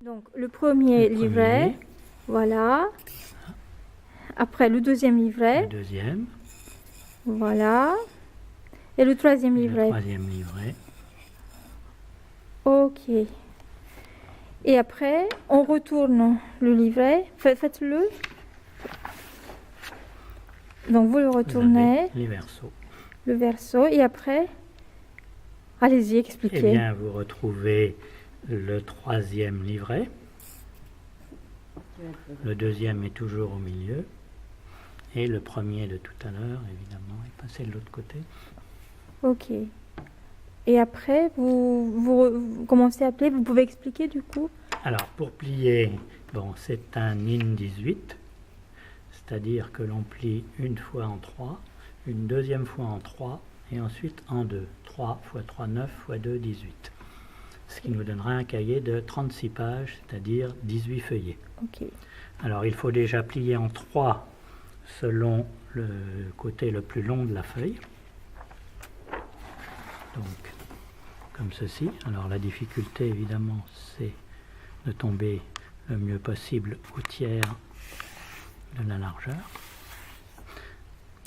Donc, le premier Le livret, premier. voilà. Après, le deuxième livret, Le deuxième, voilà. Et le troisième le livret. troisième livret. Ok. Et après, on retourne le livret. Faites-le. Donc, vous le Vous retournez, avez les versos. le verso. Et après, allez-y, Eh expliquez. bien, vous retrouvez le troisième livret. Le deuxième est toujours au milieu. Et le premier de tout à l'heure, évidemment, est passé de l'autre côté. Ok. Et après, vous commencez à plier. Vous pouvez expliquer du coup? Alors, pour plier, bon, c'est un in 18, c'est-à-dire que l'on plie une fois en 3, une deuxième fois en 3, et ensuite en 2. 3 x 3, 9 x 2, 18. Ce qui nous donnera un cahier de 36 pages, c'est-à-dire 18 feuillets. Ok. Alors, il faut déjà plier en 3 selon le côté le plus long de la feuille. Donc, comme ceci. Alors, la difficulté, évidemment, c'est de tomber le mieux possible au tiers de la largeur.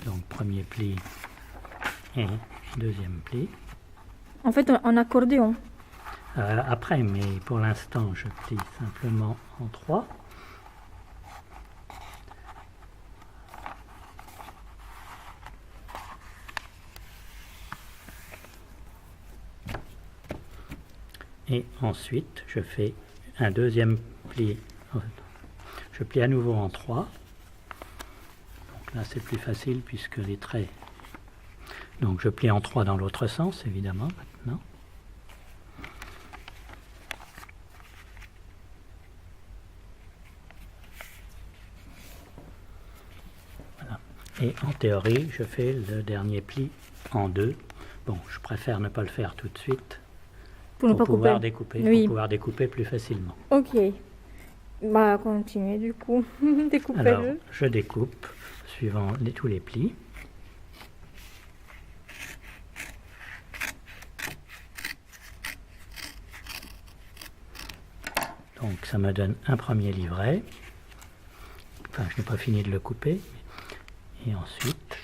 Donc, premier pli et deuxième pli. En fait, en accordéon. Après, mais pour l'instant, je plie simplement en 3. Et ensuite, je fais un deuxième pli. Je plie à nouveau en 3. Donc là, c'est plus facile puisque les traits... Donc je plie en 3 dans l'autre sens, évidemment, maintenant. Voilà. Et en théorie, je fais le dernier pli en 2. Bon, je préfère ne pas le faire tout de suite Pour ne pas pouvoir couper. découper, Oui. pour pouvoir découper plus facilement. Ok. Bah, continuez du coup. Alors, Découpez-le. je découpe suivant tous les plis. Donc ça me donne un premier livret. Enfin, je n'ai pas fini de le couper. Et ensuite,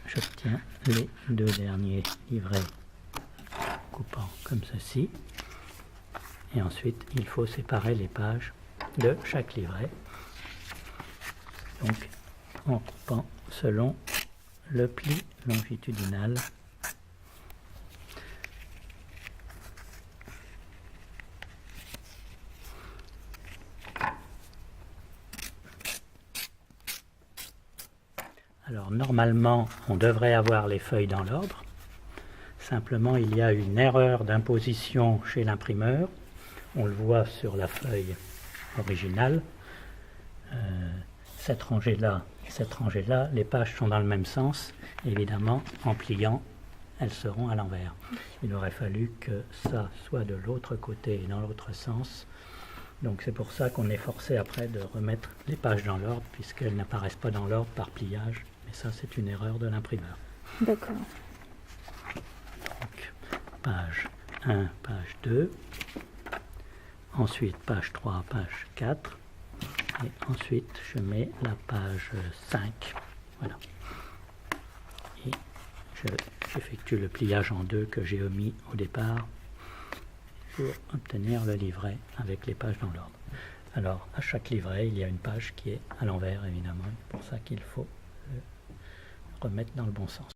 j'obtiens les deux derniers livrets coupant comme ceci. Et ensuite, il faut séparer les pages de chaque livret. Donc, en coupant selon le pli longitudinal. Alors normalement, on devrait avoir les feuilles dans l'ordre. Simplement, il y a une erreur d'imposition chez l'imprimeur. On le voit sur la feuille originale. Cette rangée-là, les pages sont dans le même sens. Évidemment, en pliant, elles seront à l'envers. Il aurait fallu que ça soit de l'autre côté et dans l'autre sens. Donc c'est pour ça qu'on est forcé après de remettre les pages dans l'ordre, puisqu'elles n'apparaissent pas dans l'ordre par pliage. Mais ça, c'est une erreur de l'imprimeur. D'accord. Donc, page 1, page 2. Ensuite, page 3, page 4. Et ensuite, je mets la page 5. Voilà. Et j'effectue le pliage en 2 que j'ai omis au départ pour obtenir le livret avec les pages dans l'ordre. Alors, à chaque livret, il y a une page qui est à l'envers, évidemment. C'est pour ça qu'il faut le remettre dans le bon sens.